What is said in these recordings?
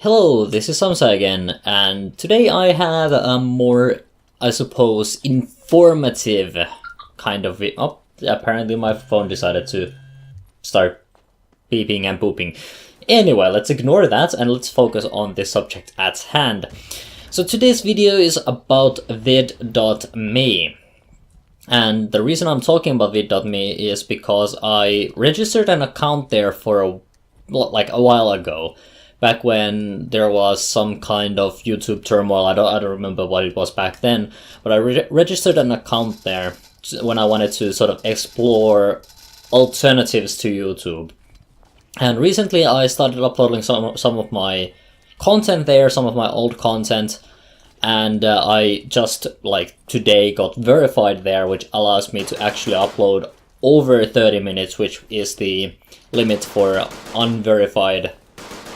Hello, this is Samsa again, and today I have a more, I suppose, informative kind of oh, apparently my phone decided to start beeping and booping. Anyway, let's ignore that and let's focus on the subject at hand. So today's video is about vid.me. And the reason I'm talking about vid.me is because I registered an account there for a while ago. Back when there was some kind of YouTube turmoil, I don't remember what it was back then, but I registered an account there when I wanted to sort of explore alternatives to YouTube. And recently I started uploading some of my content there, some of my old content, and I just today got verified there, which allows me to actually upload over 30 minutes, which is the limit for unverified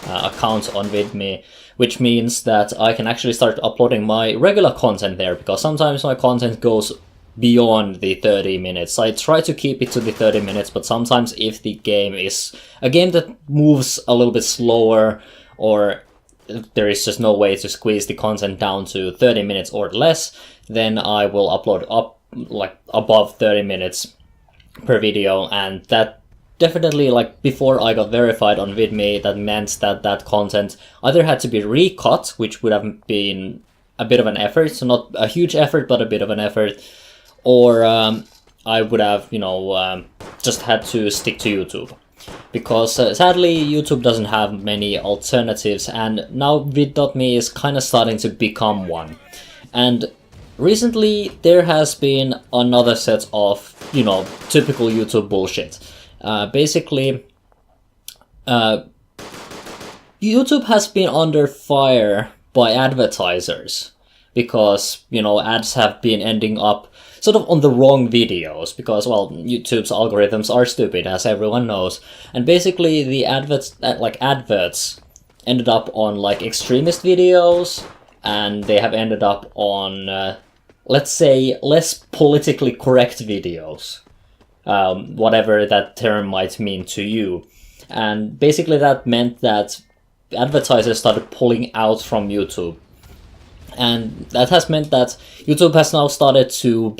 accounts on Vidme, which means that I can actually start uploading my regular content there, because sometimes my content goes beyond the 30 minutes. I try to keep it to the 30 minutes, but sometimes if the game is a game that moves a little bit slower, or there is just no way to squeeze the content down to 30 minutes or less, then I will upload up above 30 minutes per video, and that definitely, before I got verified on Vidme, that meant that that content either had to be recut, which would have been a bit of an effort, so not a huge effort, but a bit of an effort, or I would have, just had to stick to YouTube. Because sadly, YouTube doesn't have many alternatives, and now vid.me is kind of starting to become one. And recently, there has been another set of, typical YouTube bullshit. Basically, YouTube has been under fire by advertisers because, ads have been ending up sort of on the wrong videos because, well, YouTube's algorithms are stupid, as everyone knows. And basically, the adverts ended up on, extremist videos, and they have ended up on, let's say, less politically correct videos. Whatever that term might mean to you. And basically that meant that advertisers started pulling out from YouTube. And that has meant that YouTube has now started to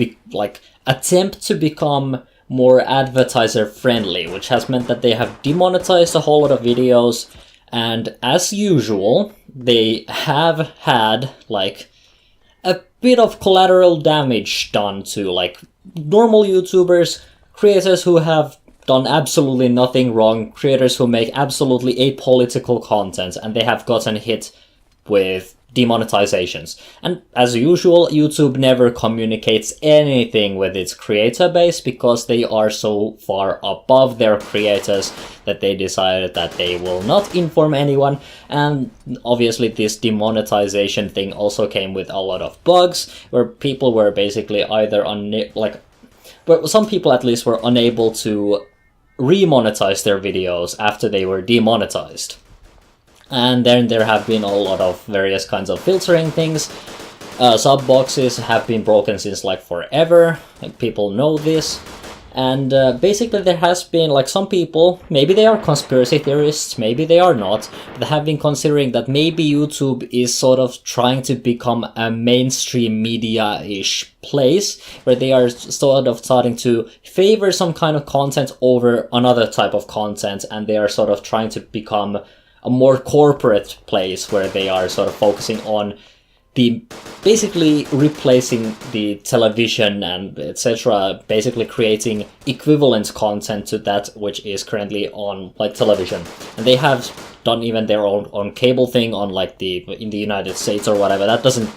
attempt to become more advertiser friendly, which has meant that they have demonetized a whole lot of videos, and as usual, they have had a bit of collateral damage done to normal YouTubers, creators who have done absolutely nothing wrong, creators who make absolutely apolitical content, and they have gotten hit with demonetizations. And as usual, YouTube never communicates anything with its creator base because they are so far above their creators that they decided that they will not inform anyone. And obviously this demonetization thing also came with a lot of bugs, where people were basically either but some people at least were unable to remonetize their videos after they were demonetized. And then there have been a lot of various kinds of filtering things. Sub boxes have been broken since forever. People know this. And basically there has been some people, maybe they are conspiracy theorists, maybe they are not, but have been considering that maybe YouTube is sort of trying to become a mainstream media-ish place, where they are sort of starting to favor some kind of content over another type of content, and they are sort of trying to become a more corporate place where they are sort of focusing on basically replacing the television and etc., basically creating equivalent content to that which is currently on television. And they have done even their own cable thing on in the United States or whatever. That doesn't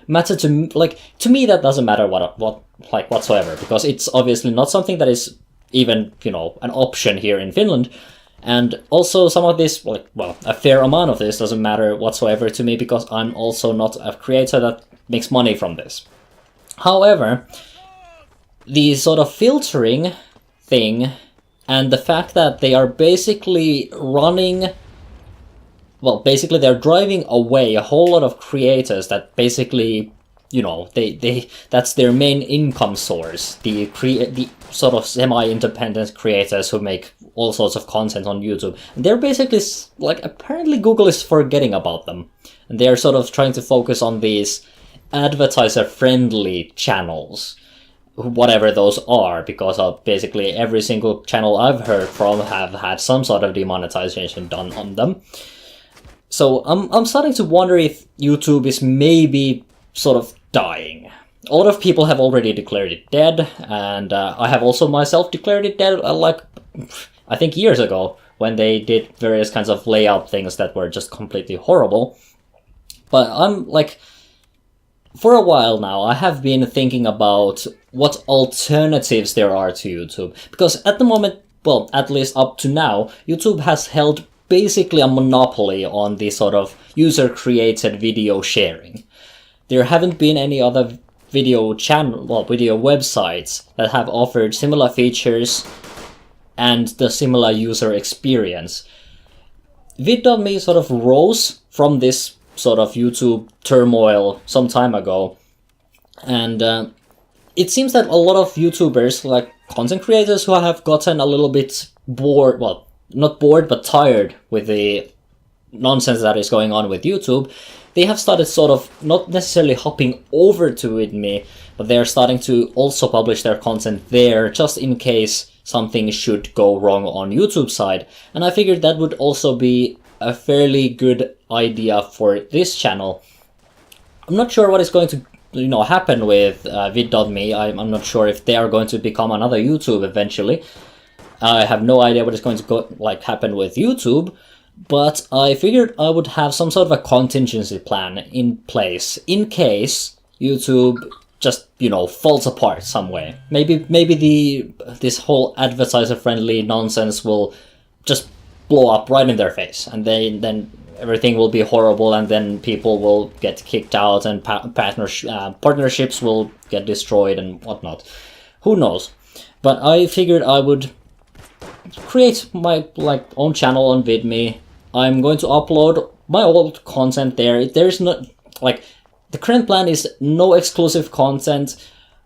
matter to me. That doesn't matter what whatsoever, because it's obviously not something that is even an option here in Finland. And also some of this, a fair amount of this doesn't matter whatsoever to me, because I'm also not a creator that makes money from this. However, the sort of filtering thing and the fact that they are basically they're driving away a whole lot of creators that basically that's their main income source. The sort of semi-independent creators who make all sorts of content on YouTube. And they're basically like, apparently Google is forgetting about them, and they're sort of trying to focus on these advertiser-friendly channels, whatever those are, because basically every single channel I've heard from have had some sort of demonetization done on them. So I'm starting to wonder if YouTube is maybe sort of dying. A lot of people have already declared it dead, and I have also myself declared it dead, like, I think years ago, when they did various kinds of layout things that were just completely horrible. But I'm like, for a while now, I have been thinking about what alternatives there are to YouTube. Because at the moment, well, at least up to now, YouTube has held basically a monopoly on the sort of user-created video sharing. There haven't been any other video websites that have offered similar features and the similar user experience. Vidme sort of rose from this sort of YouTube turmoil some time ago, and it seems that a lot of YouTubers, like content creators who have gotten a little bit bored, well, not bored, but tired with the nonsense that is going on with YouTube, they have started sort of not necessarily hopping over to Vidme, but they're starting to also publish their content there, just in case something should go wrong on YouTube side. And I figured that would also be a fairly good idea for this channel. I'm not sure what is going to happen with Vidme. I'm not sure if they are going to become another YouTube eventually. I have no idea what is going to happen with YouTube, but I figured I would have some sort of a contingency plan in place in case YouTube just, falls apart some way. Maybe this whole advertiser-friendly nonsense will just blow up right in their face, and then everything will be horrible, and then people will get kicked out, and partnerships will get destroyed and whatnot. Who knows? But I figured I would create my own channel on Vidme. I'm going to upload my old content there. There's not the current plan is no exclusive content.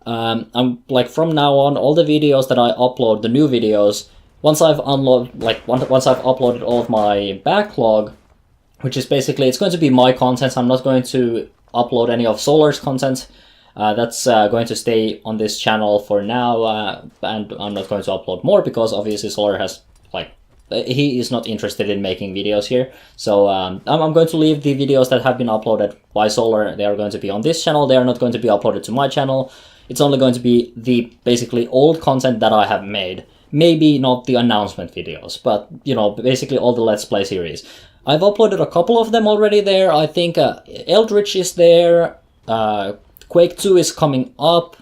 I'm from now on, all the videos that I upload, the new videos, once I've uploaded all of my backlog, which is basically, it's going to be my content. I'm not going to upload any of Solar's content. That's going to stay on this channel for now, and I'm not going to upload more because obviously Solar has, he is not interested in making videos here. So I'm going to leave the videos that have been uploaded by Solar. They are going to be on this channel. They are not going to be uploaded to my channel. It's only going to be the basically old content that I have made. Maybe not the announcement videos, but, basically all the Let's Play series. I've uploaded a couple of them already there. I think Eldritch is there. Quake 2 is coming up.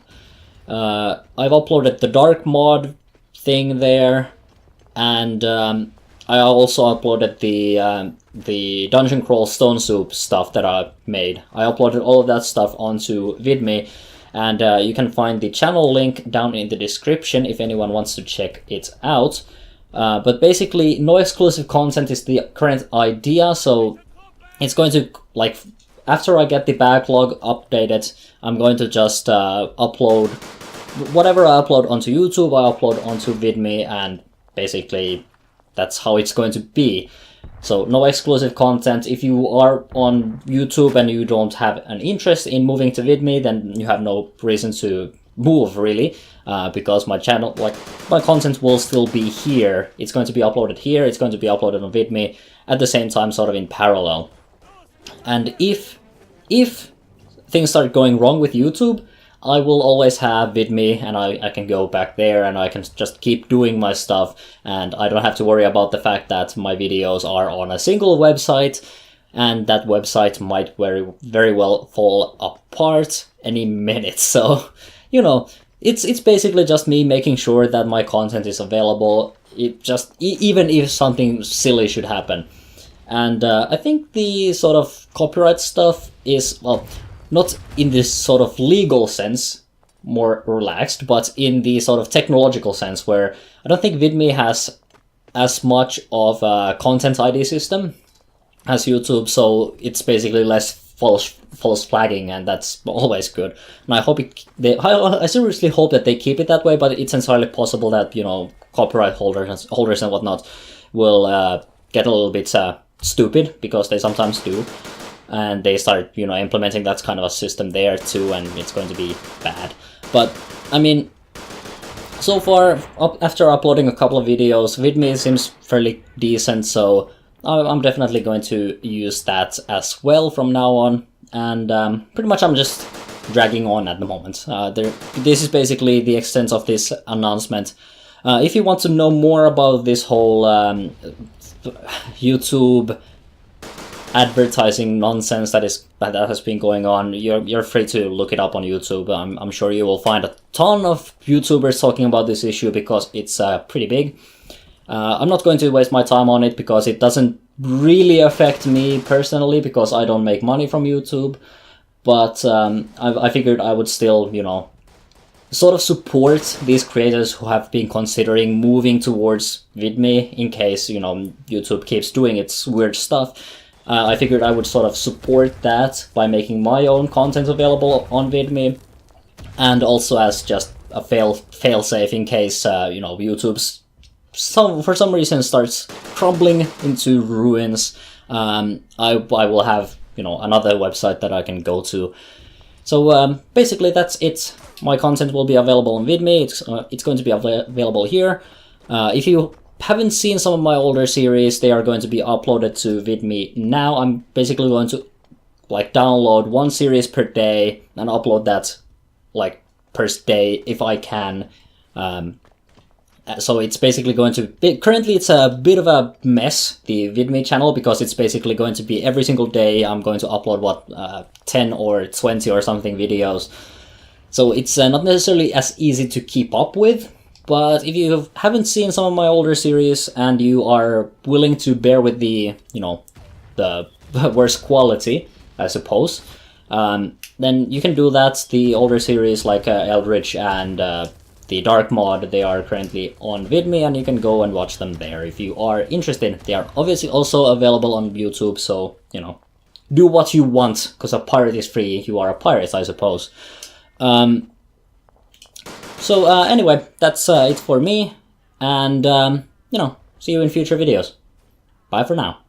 I've uploaded the Dark mod thing there. And I also uploaded the Dungeon Crawl Stone Soup stuff that I made. I uploaded all of that stuff onto Vidme, and you can find the channel link down in the description if anyone wants to check it out. But basically, no exclusive content is the current idea, so it's going to, after I get the backlog updated, I'm going to just upload whatever I upload onto YouTube, I upload onto Vidme, and basically that's how it's going to be. So no exclusive content. If you are on YouTube and you don't have an interest in moving to Vidme, then you have no reason to move, really, because my channel, my content will still be here. It's going to be uploaded here, it's going to be uploaded on Vidme at the same time, sort of in parallel. And if things start going wrong with YouTube, I will always have Vidme, and I can go back there and I can just keep doing my stuff, and I don't have to worry about the fact that my videos are on a single website, and that website might very well fall apart any minute. So, it's basically just me making sure that my content is available, even if something silly should happen. And I think the sort of copyright stuff is, not in this sort of legal sense, more relaxed, but in the sort of technological sense, where I don't think Vidme has as much of a content ID system as YouTube, so it's basically less false flagging, and that's always good. And I hope I seriously hope that they keep it that way. But it's entirely possible that copyright holders and whatnot will get a little bit stupid, because they sometimes do, and they start implementing that kind of a system there too, and it's going to be bad. But I mean, so far, after uploading a couple of videos, Vidme seems fairly decent, so I'm definitely going to use that as well from now on. And pretty much I'm just dragging on at the moment. This is basically the extent of this announcement. If you want to know more about this whole YouTube advertising nonsense that has been going on, you're free to look it up on YouTube. I'm sure you will find a ton of YouTubers talking about this issue, because it's pretty big. I'm not going to waste my time on it, because it doesn't really affect me personally, because I don't make money from YouTube. But I figured I would still, sort of support these creators who have been considering moving towards Vidme, in case, YouTube keeps doing its weird stuff. I figured I would sort of support that by making my own content available on Vidme, and also as just a fail-safe in case YouTube's for some reason starts crumbling into ruins. I will have another website that I can go to. So basically that's it. My content will be available on Vidme. It's going to be available here. If you haven't seen some of my older series, they are going to be uploaded to Vidme now. I'm basically going to download one series per day and upload that per day if I can. So it's basically going to be, currently it's a bit of a mess, the Vidme channel, because it's basically going to be every single day I'm going to upload 10 or 20 or something videos. So it's not necessarily as easy to keep up with. But if you haven't seen some of my older series and you are willing to bear with the worst quality, I suppose, then you can do that. The older series like Eldritch and the Dark Mod, they are currently on Vidme, and you can go and watch them there if you are interested. They are obviously also available on YouTube, so, do what you want, because a pirate is free. You are a pirate, I suppose. So anyway, that's it for me, and see you in future videos. Bye for now.